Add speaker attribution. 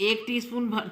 Speaker 1: 1